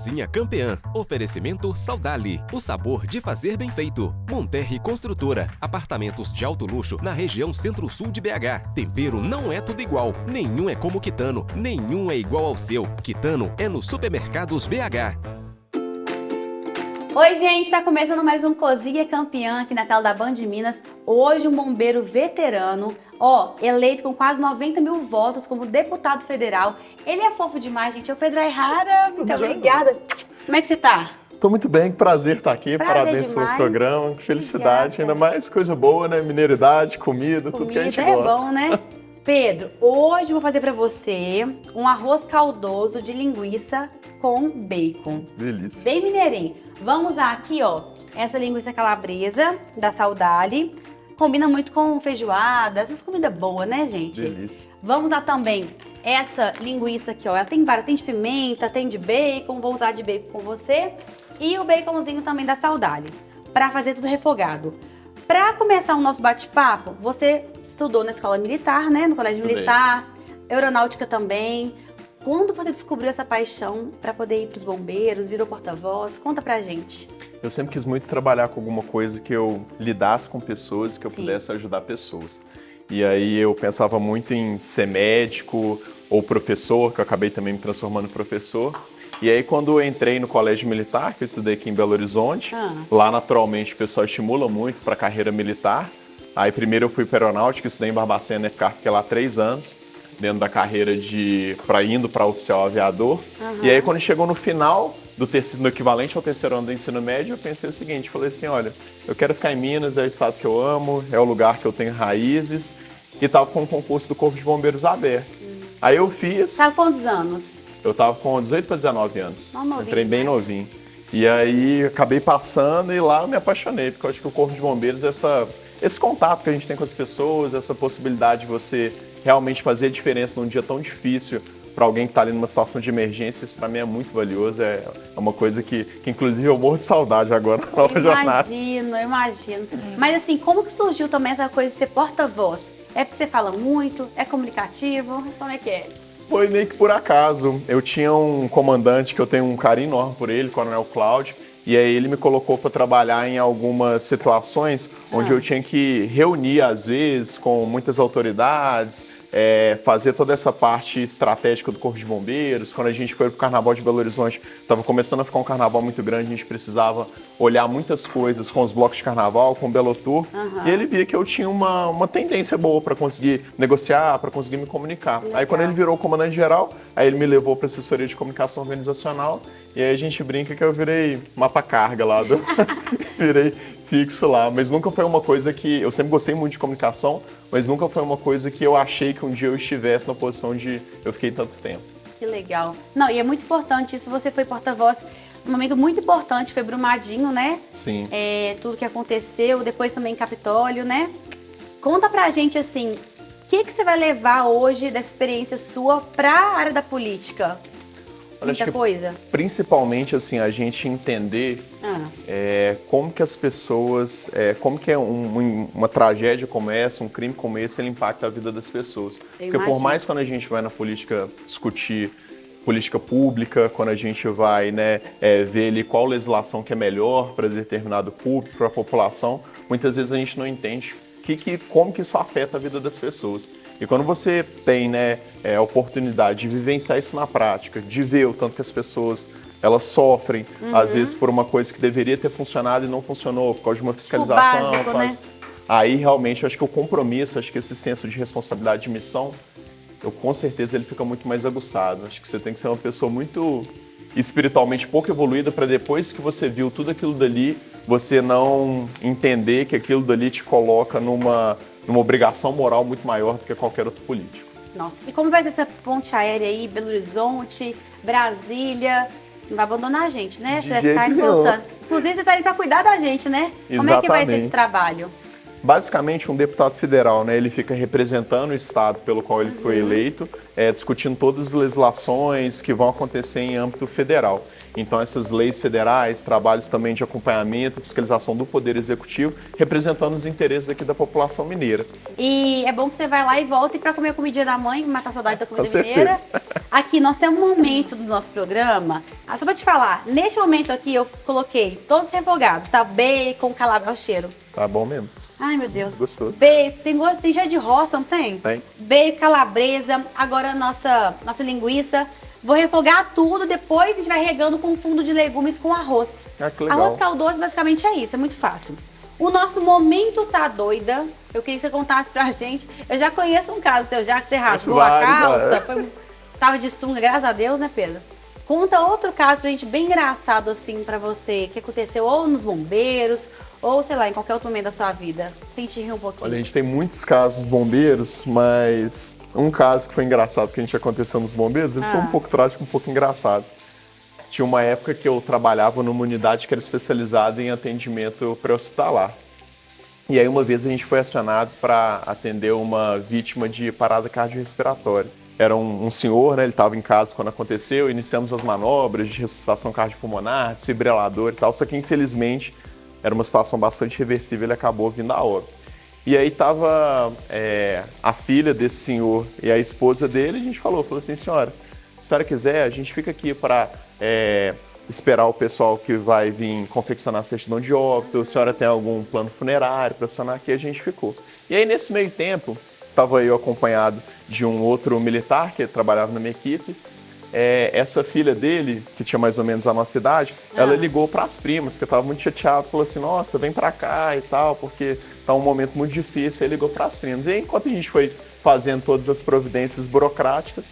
Cozinha Campeã. Oferecimento Saudali. O sabor de fazer bem feito. Monterre Construtora. Apartamentos de alto luxo na região centro-sul de BH. Tempero não é tudo igual. Nenhum é como Quitano. Nenhum é igual ao seu. Quitano é no Supermercados BH. Oi, gente, tá começando mais um Cozinha Campeã aqui na tela da Band Minas. Hoje um bombeiro veterano, eleito com quase 90 mil votos como deputado federal. Ele é fofo demais, gente. É o Pedro Ayrara. Muito obrigada. Como é que você tá? Tô muito bem, que prazer estar aqui. Prazer Parabéns demais. pelo programa, que felicidade. Obrigada. Ainda mais coisa boa, né? Mineiridade, comida, tudo que a gente Comida é gosta. bom, né? Pedro, hoje eu vou fazer pra você um arroz caldoso de linguiça com bacon. Delícia. Bem mineirinho. Vamos usar aqui, essa linguiça calabresa da Saudali. Combina muito com feijoada, essas comidas boas, né, gente? Delícia. Vamos usar também essa linguiça aqui, Ela tem várias, tem de pimenta, tem de bacon. Vou usar de bacon com você. E o baconzinho também da Saudali, pra fazer tudo refogado. Pra começar o nosso bate-papo, você estudou na escola militar, né? No colégio Estudei. militar, aeronáutica também. Quando você descobriu essa paixão para poder ir para os bombeiros, virou porta-voz? Conta pra gente. Eu sempre quis muito trabalhar com alguma coisa que eu lidasse com pessoas e que eu Sim. pudesse ajudar pessoas. E aí eu pensava muito em ser médico ou professor, que eu acabei também me transformando em professor. E aí quando eu entrei no colégio militar, que eu estudei aqui em Belo Horizonte, lá naturalmente o pessoal estimula muito para a carreira militar. Aí primeiro eu fui para aeronáutica, estudei em Barbacena, fiquei lá 3 anos, dentro da carreira indo para oficial aviador. E aí quando chegou no final no equivalente ao terceiro ano do ensino médio, eu pensei o seguinte, falei assim, olha, eu quero ficar em Minas, é o estado que eu amo, é o lugar que eu tenho raízes, e estava com o concurso do Corpo de Bombeiros aberto. Aí eu fiz... Tá com quantos anos? Eu estava com 18 para 19 anos. Novinho, Entrei bem né? novinho. E aí acabei passando e lá eu me apaixonei, porque eu acho que o Corpo de Bombeiros, esse contato que a gente tem com as pessoas, essa possibilidade de você realmente fazer a diferença num dia tão difícil para alguém que está ali numa situação de emergência, isso para mim é muito valioso. É uma coisa que inclusive eu morro de saudade agora na nova jornada. Eu imagino. Mas assim, como que surgiu também essa coisa de ser porta-voz? É porque você fala muito? É comunicativo? Como é que é? Foi meio que por acaso. Eu tinha um comandante que eu tenho um carinho enorme por ele, Coronel Cláudio, e aí ele me colocou para trabalhar em algumas situações onde eu tinha que reunir, às vezes, com muitas autoridades, fazer toda essa parte estratégica do Corpo de Bombeiros. Quando a gente foi para o Carnaval de Belo Horizonte, estava começando a ficar um carnaval muito grande, a gente precisava olhar muitas coisas com os blocos de carnaval, com o Belo Tour, e ele via que eu tinha uma tendência boa para conseguir negociar, para conseguir me comunicar. Legal. Aí quando ele virou comandante-geral, aí ele me levou para a assessoria de comunicação organizacional, e aí a gente brinca que eu virei mapa-carga lá, virei fixo lá, mas nunca foi uma coisa que... Eu sempre gostei muito de comunicação, mas nunca foi uma coisa que eu achei que um dia eu estivesse na posição de eu fiquei tanto tempo. Que legal. Não, e é muito importante isso, você foi porta-voz. Um momento muito importante, foi Brumadinho, né? Sim. Tudo que aconteceu, depois também Capitólio, né? Conta pra gente, assim, o que você vai levar hoje dessa experiência sua pra área da política? Olha, acho Muita que coisa? Principalmente, assim, a gente entender como que as pessoas, como que uma tragédia como essa, um crime como esse, ele impacta a vida das pessoas. Porque por imagino. mais quando a gente vai na política discutir política pública, quando a gente vai ver ali qual legislação que é melhor para determinado público, para a população, muitas vezes a gente não entende como que isso afeta a vida das pessoas. E quando você tem a oportunidade de vivenciar isso na prática, de ver o tanto que as pessoas elas sofrem, às vezes por uma coisa que deveria ter funcionado e não funcionou, por causa de uma fiscalização. básico, né? Aí realmente eu acho que o compromisso, acho que esse senso de responsabilidade de missão, com certeza ele fica muito mais aguçado. Acho que você tem que ser uma pessoa muito espiritualmente pouco evoluída para depois que você viu tudo aquilo dali, você não entender que aquilo dali te coloca numa obrigação moral muito maior do que qualquer outro político. Nossa, e como vai ser essa ponte aérea aí, Belo Horizonte, Brasília? Não vai abandonar a gente, né? De Você vai ficar jeito indo nenhum. voltando. Inclusive, você tá indo pra cuidar da gente, né? Como é que vai ser esse Exatamente. trabalho? Basicamente, um deputado federal, ele fica representando o estado pelo qual ele foi eleito, discutindo todas as legislações que vão acontecer em âmbito federal. Então, essas leis federais, trabalhos também de acompanhamento, fiscalização do Poder Executivo, representando os interesses aqui da população mineira. E é bom que você vai lá e volta para comer a comidinha da mãe, matar a saudade da comida Com mineira. certeza. Aqui, nós temos um momento do nosso programa. Só pra te falar, neste momento aqui eu coloquei todos refogados, tá? Bacon, calabresa, o cheiro. Tá bom mesmo? Ai, meu Deus. Gostoso. Bacon, tem jeito de roça, não tem? Tem. Bacon, calabresa, agora a nossa linguiça. Vou refogar tudo, depois a gente vai regando com fundo de legumes com arroz. Ah, que legal. Arroz caldoso basicamente é isso, é muito fácil. O nosso momento tá doida. Eu queria que você contasse pra gente. Eu já conheço um caso seu, já que você rasgou a calça, tava de sunga, graças a Deus, né, Pedro? Conta outro caso pra gente bem engraçado assim pra você, que aconteceu ou nos bombeiros, ou sei lá, em qualquer outro momento da sua vida. Tente rir um pouquinho. Olha, a gente tem muitos casos bombeiros, mas um caso que foi engraçado que a gente aconteceu nos bombeiros, ele foi um pouco trágico, um pouco engraçado. Tinha uma época que eu trabalhava numa unidade que era especializada em atendimento pré-hospitalar. E aí uma vez a gente foi acionado para atender uma vítima de parada cardiorrespiratória. Era um senhor, né, ele estava em casa quando aconteceu, iniciamos as manobras de ressuscitação cardiopulmonar, desfibrilador e tal, só que infelizmente era uma situação bastante reversível, ele acabou vindo a óbito. E aí estava a filha desse senhor e a esposa dele, a gente falou assim, senhora, se a senhora quiser, a gente fica aqui para esperar o pessoal que vai vir confeccionar a certidão de óbito, a senhora tem algum plano funerário para acionar aqui, a gente ficou. E aí nesse meio tempo, estava eu acompanhado de um outro militar que trabalhava na minha equipe. Essa filha dele, que tinha mais ou menos a nossa idade, ela ligou para as primas, porque estava muito chateada, falou assim, nossa, vem para cá e tal, porque tá um momento muito difícil. Aí ligou para as primas. E aí, enquanto a gente foi fazendo todas as providências burocráticas,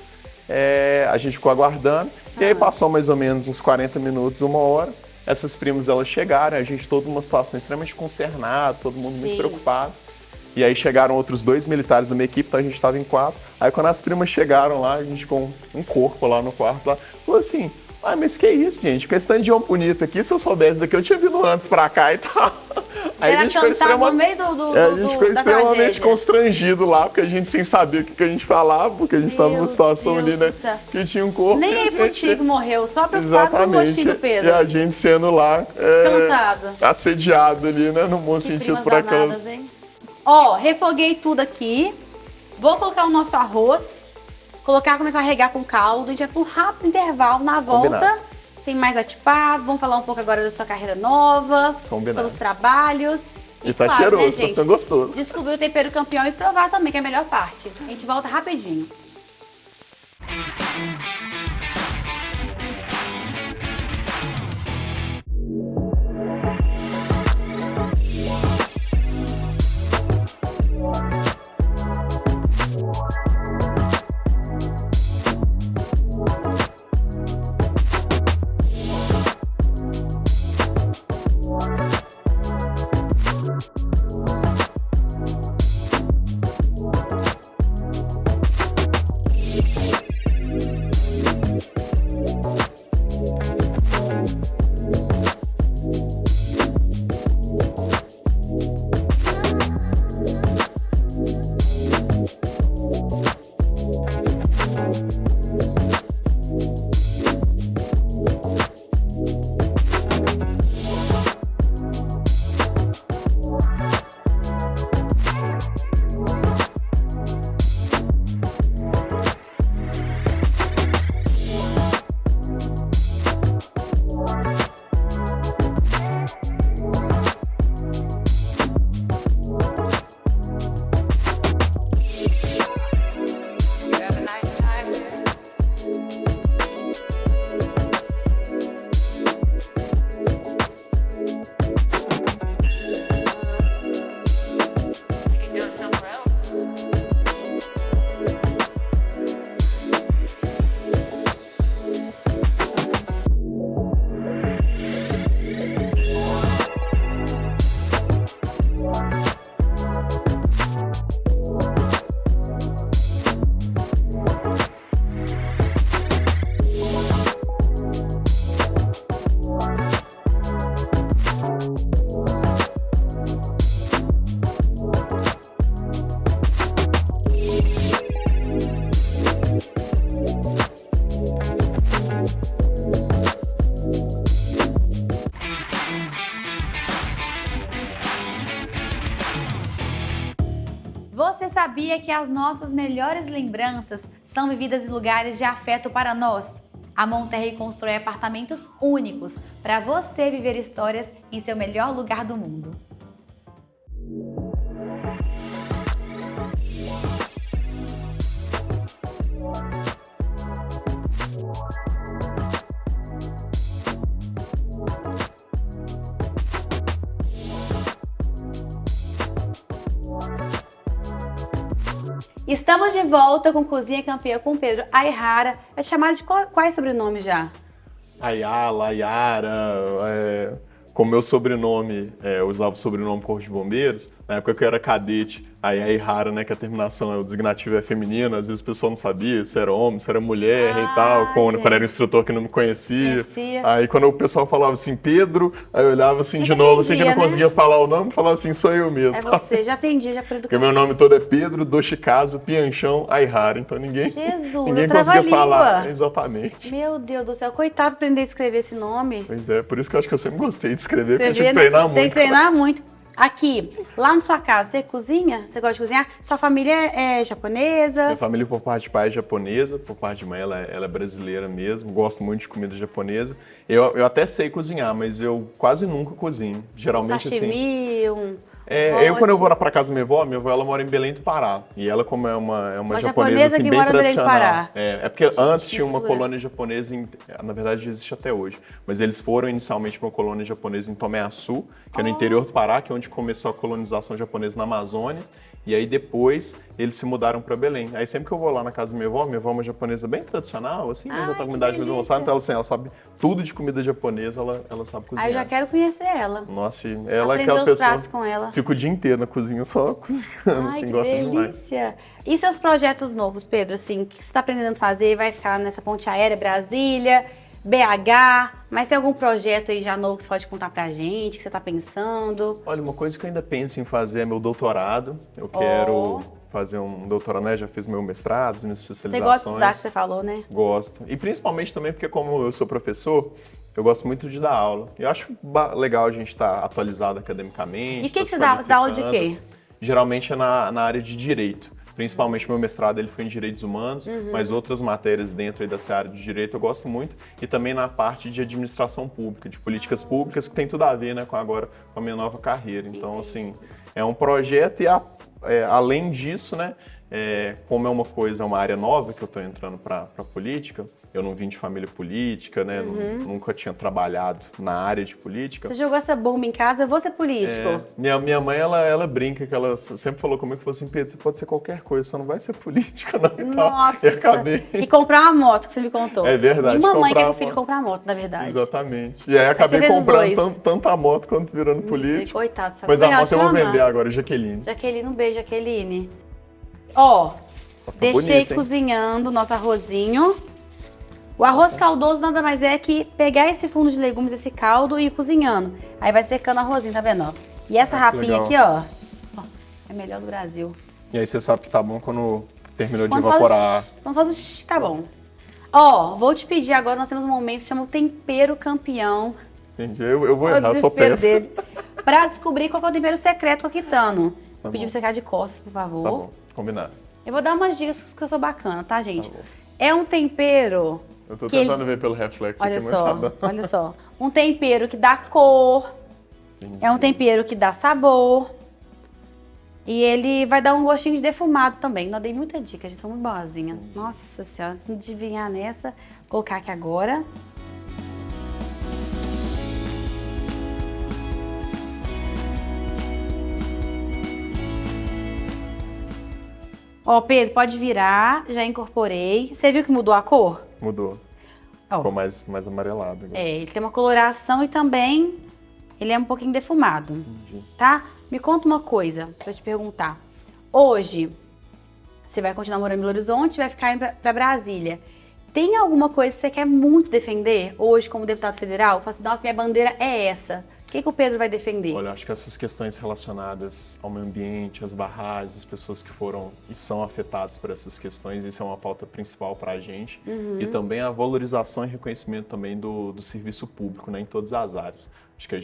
a gente ficou aguardando. E aí passou mais ou menos uns 40 minutos, uma hora. Essas primas, elas chegaram, a gente todo numa situação extremamente concernada, todo mundo muito preocupado. E aí chegaram outros 2 militares da minha equipe, então a gente estava em 4. Aí quando as primas chegaram lá, a gente com um corpo lá no quarto, lá, falou assim, mas que isso, gente? Com esse tanto de homem bonito aqui, se eu soubesse daqui, eu tinha vindo antes pra cá e tal. Aí a gente ficou extremamente constrangido lá, porque a gente sem saber o que a gente falava, porque a gente estava numa situação ali, né, que tinha um corpo. Nem aí contigo morreu, só preocupado com o rostinho do Pedro. E a gente sendo lá, assediado ali, né, no bom sentido por aquela... Ó, refoguei tudo aqui. Vou colocar o nosso arroz. Começar a regar com caldo. A gente vai para um rápido intervalo. Na volta, combinado. Tem mais atipado. Vamos falar um pouco agora da sua carreira nova. Combinado. Sobre os trabalhos. E tá claro, cheiroso, né, gente? Tá gostoso. Descobrir o tempero campeão e provar também, que é a melhor parte. A gente volta rapidinho. Você sabia que as nossas melhores lembranças são vividas em lugares de afeto para nós? A Monterrey constrói apartamentos únicos para você viver histórias em seu melhor lugar do mundo. Estamos de volta com Cozinha Campeã com Pedro Aihara. É chamado de quais sobrenomes já? Ayala, Ayara, com meu sobrenome, eu usava o sobrenome Corpo de Bombeiros, na época que eu era cadete, aí a Aihara, né, que a terminação, o designativo é feminino, às vezes o pessoal não sabia se era homem, se era mulher e tal, quando era um instrutor que não me conhecia. Aí quando o pessoal falava assim, Pedro, aí eu olhava assim de novo, assim que eu não conseguia falar o nome, falava assim, sou eu mesmo. É você, já atendi, já porque meu nome todo é Pedro Doshikazu Pianchão Aihara, então ninguém conseguia falar. Exatamente. Meu Deus do céu, coitado aprender a escrever esse nome. Pois é, por isso que eu acho que eu sempre gostei de escrever, porque eu tive que treinar muito. Tem que treinar muito. Aqui, lá na sua casa, você cozinha? Você gosta de cozinhar? Sua família é japonesa? Minha família, por parte de pai, é japonesa, por parte de mãe, ela é brasileira mesmo. Gosto muito de comida japonesa. Eu até sei cozinhar, mas eu quase nunca cozinho. Geralmente, sashimi, quando eu vou pra casa da minha avó ela mora em Belém do Pará. E ela, como é uma japonesa assim, que bem mora tradicional. Belém do Pará. É porque antes tinha uma colônia japonesa, na verdade existe até hoje, mas eles foram inicialmente para uma colônia japonesa em Tomé-Açu, que é no interior do Pará, que é onde começou a colonização japonesa na Amazônia. E aí depois eles se mudaram para Belém. Aí sempre que eu vou lá na casa da minha avó é uma japonesa bem tradicional, assim, mesmo a comunidade mais avançada, então ela sabe tudo de comida japonesa, ela sabe cozinhar. Aí eu já quero conhecer ela. Nossa, ela é aquela pessoa. Com ela. Fica o dia inteiro na cozinha só cozinhando, assim, gosta demais. E seus projetos novos, Pedro, assim, o que você está aprendendo a fazer? Vai ficar nessa ponte aérea Brasília, BH, mas tem algum projeto aí já novo que você pode contar pra gente, que você tá pensando? Olha, uma coisa que eu ainda penso em fazer é meu doutorado. Eu quero fazer um doutorado, né? Já fiz meu mestrado, minhas especializações. Você gosta de estudar, que você falou, né? Gosto. E principalmente também porque como eu sou professor, eu gosto muito de dar aula. Eu acho legal a gente estar atualizado academicamente. E o que você dá? Você dá aula de quê? Geralmente é na área de direito. Principalmente meu mestrado ele foi em Direitos Humanos, mas outras matérias dentro dessa área de direito eu gosto muito. E também na parte de administração pública, de políticas públicas, que tem tudo a ver, né, com a minha nova carreira. Então, assim, é um projeto e além disso, né, como é uma área nova que eu estou entrando para a política, eu não vim de família política, né? Nunca tinha trabalhado na área de política. Você jogou essa bomba em casa, eu vou ser político. Minha mãe, ela brinca, que ela sempre falou comigo, falou assim, Pedro, você pode ser qualquer coisa, você não vai ser política, não. Nossa! E acabei... E comprar uma moto, que você me contou. É verdade. E mamãe quer que o filho comprar moto, na verdade. Exatamente. E aí acabei comprando tanta moto quanto virando político. Coitado, sabe? Mas a moto eu vou vender agora, Jaqueline. Jaqueline, um beijo, Jaqueline. Ó, deixei bonito, cozinhando o nosso arrozinho. O arroz caldoso nada mais é que pegar esse fundo de legumes, esse caldo e ir cozinhando. Aí vai secando o arrozinho, tá vendo? Ó? E essa rapinha aqui, ó, é melhor do Brasil. E aí você sabe que tá bom quando terminou de evaporar. Quando faz o... tá bom. Ó, vou te pedir agora, nós temos um momento que chama o tempero campeão. Entendi, eu vou errar, só peço. Pra descobrir qual é o tempero secreto aquitano. Vou pedir pra você ficar de costas, por favor. Tá bom, combinado. Eu vou dar umas dicas porque eu sou bacana, tá, gente? Tá bom. É um tempero... Eu tô tentando ver pelo reflexo. Olha só. Um tempero que dá cor. Entendi. É um tempero que dá sabor. E ele vai dar um gostinho de defumado também. Não dei muita dica, gente, sou muito boazinha. Nossa senhora, se não adivinhar nessa, vou colocar aqui agora. Ó, Pedro, pode virar, já incorporei. Você viu que mudou a cor? Mudou. Ficou mais amarelado. Agora. Ele tem uma coloração e também ele é um pouquinho defumado. Entendi. Tá? Me conta uma coisa pra eu te perguntar. Hoje, você vai continuar morando em Belo Horizonte, vai ficar indo pra Brasília. Tem alguma coisa que você quer muito defender hoje como deputado federal? Fala assim, nossa, minha bandeira é essa. O que o Pedro vai defender? Olha, acho que essas questões relacionadas ao meio ambiente, às barragens, as pessoas que foram e são afetadas por essas questões, isso é uma pauta principal para a gente. E também a valorização e reconhecimento também do serviço público, né, em todas as áreas. Acho que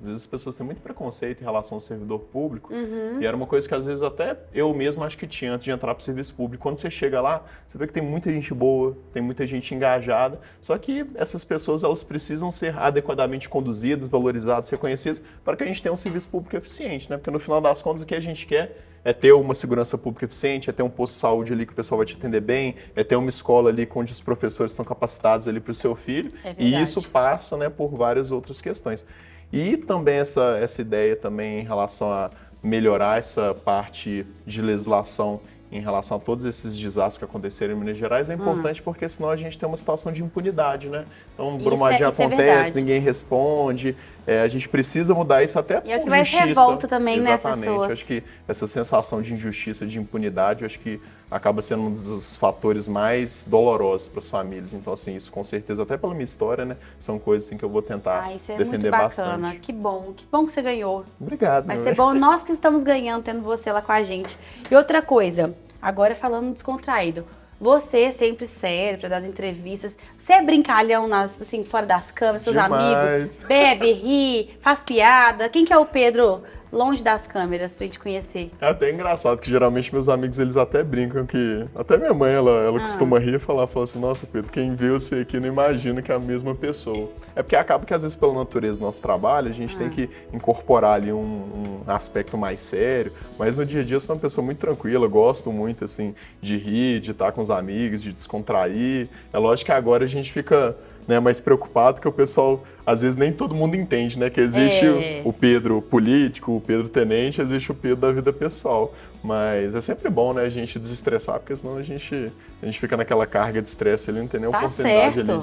às vezes as pessoas têm muito preconceito em relação ao servidor público, e era uma coisa que às vezes até eu mesmo acho que tinha antes de entrar para o serviço público. Quando você chega lá, você vê que tem muita gente boa, tem muita gente engajada, só que essas pessoas elas precisam ser adequadamente conduzidas, valorizadas, reconhecidas, para que a gente tenha um serviço público eficiente, né? Porque no final das contas o que a gente quer é ter uma segurança pública eficiente, é ter um posto de saúde ali que o pessoal vai te atender bem, é ter uma escola ali onde os professores estão capacitados ali para o seu filho. E isso passa, né, por várias outras questões. E também essa ideia também em relação a melhorar essa parte de legislação em relação a todos esses desastres que aconteceram em Minas Gerais é importante porque senão a gente tem uma situação de impunidade, né? Então, Brumadinho acontece, ninguém responde, a gente precisa mudar isso até por justiça. E é o que vai revolta também, né, as pessoas. Acho que essa sensação de injustiça, de impunidade, acho que acaba sendo um dos fatores mais dolorosos para as famílias. Então, assim, isso com certeza, até pela minha história, né, são coisas assim, que eu vou tentar defender bastante. Que bom que você ganhou. Obrigado. Vai ser bom, nós que estamos ganhando, tendo você lá com a gente. E outra coisa, agora falando descontraído, você sempre sério para dar as entrevistas, você é brincalhão assim, fora das câmeras, seus amigos, bebe, ri, faz piada. Quem que é o Pedro longe das câmeras pra gente conhecer? É até engraçado que geralmente meus amigos eles até brincam que, até minha mãe ela costuma rir e fala assim, nossa Pedro, quem vê você aqui não imagina que é a mesma pessoa. É porque acaba que às vezes pela natureza do nosso trabalho a gente tem que incorporar ali um aspecto mais sério, mas no dia a dia eu sou uma pessoa muito tranquila, gosto muito assim de rir, de estar com os amigos, de descontrair. É lógico que agora a gente fica, né, mais preocupado que o pessoal, às vezes nem todo mundo entende, né, que existe o Pedro político, o Pedro tenente, existe o Pedro da vida pessoal. Mas é sempre bom, né, a gente desestressar, porque senão a gente fica naquela carga de estresse ali, não tem nem oportunidade ali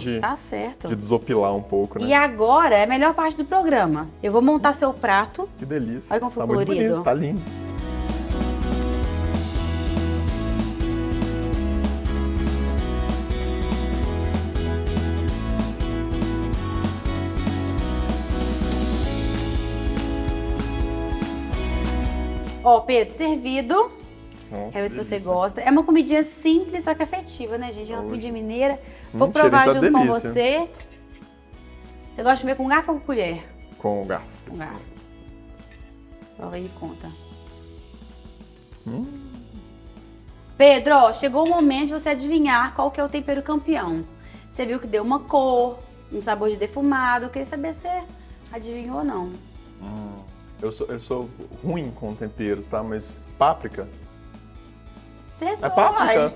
de desopilar um pouco, né. E agora é a melhor parte do programa. Eu vou montar seu prato. Que delícia. Olha como foi colorido. Muito bonito, tá lindo. Ó, Pedro, servido. Quero ver se você gosta. É uma comidinha simples, só que afetiva, né, gente? É uma comidinha mineira. Vou provar junto com você. Você gosta de comer com garfo ou com colher? Com garfo. Com garfo. Prova aí e conta. Pedro, ó, chegou o momento de você adivinhar qual que é o tempero campeão. Você viu que deu uma cor, um sabor de defumado. Eu queria saber se você adivinhou ou não. Eu sou ruim com temperos, tá? Mas páprica? Acertou, é páprica?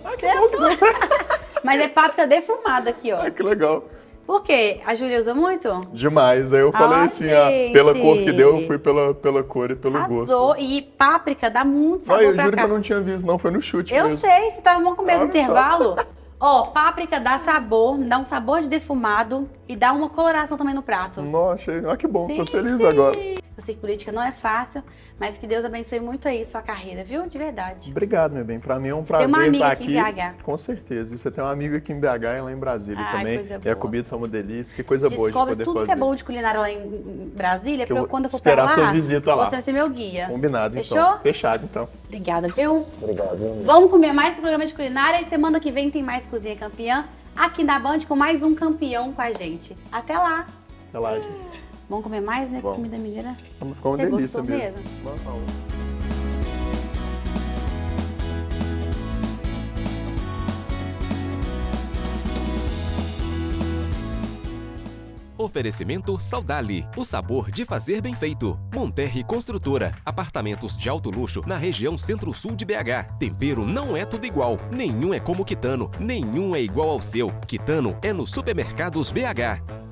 Mas é páprica defumada aqui, ó. Que legal. Por quê? A Júlia usa muito? Demais. Aí eu falei assim, pela cor que deu, eu fui pela cor e pelo gosto. E páprica dá muito sabor eu juro que eu não tinha visto, não. Foi no chute mesmo. Eu sei, você tava com medo do intervalo. Ó, páprica dá sabor, dá um sabor de defumado e dá uma coloração também no prato. Nossa, que bom, tô feliz agora. Eu sei que política não é fácil, mas que Deus abençoe muito aí sua carreira, viu? De verdade. Obrigado, meu bem. Pra mim é um prazer estar aqui. Com certeza. E você tem uma amiga aqui em BH e lá em Brasília também. E a comida tá uma delícia. Que coisa boa de poder fazer. Descobre tudo que é bom de culinária lá em Brasília, pra quando eu for pra lá, sua visita lá. Você vai ser meu guia. Combinado, Fechou? Então. Fechado, então. Obrigada, viu? Obrigado. Vamos comer mais pro programa de culinária e semana que vem tem mais Cozinha Campeã aqui na Band com mais um campeão com a gente. Até lá. Até lá, gente. Vamos comer mais, né? Vamos. Comida mineira. Ficou uma delícia mesmo. Oferecimento Saudali, o sabor de fazer bem feito. Monterri Construtora, apartamentos de alto luxo na região centro-sul de BH. Tempero não é tudo igual, nenhum é como Quitano, nenhum é igual ao seu. Quitano é no Supermercados BH.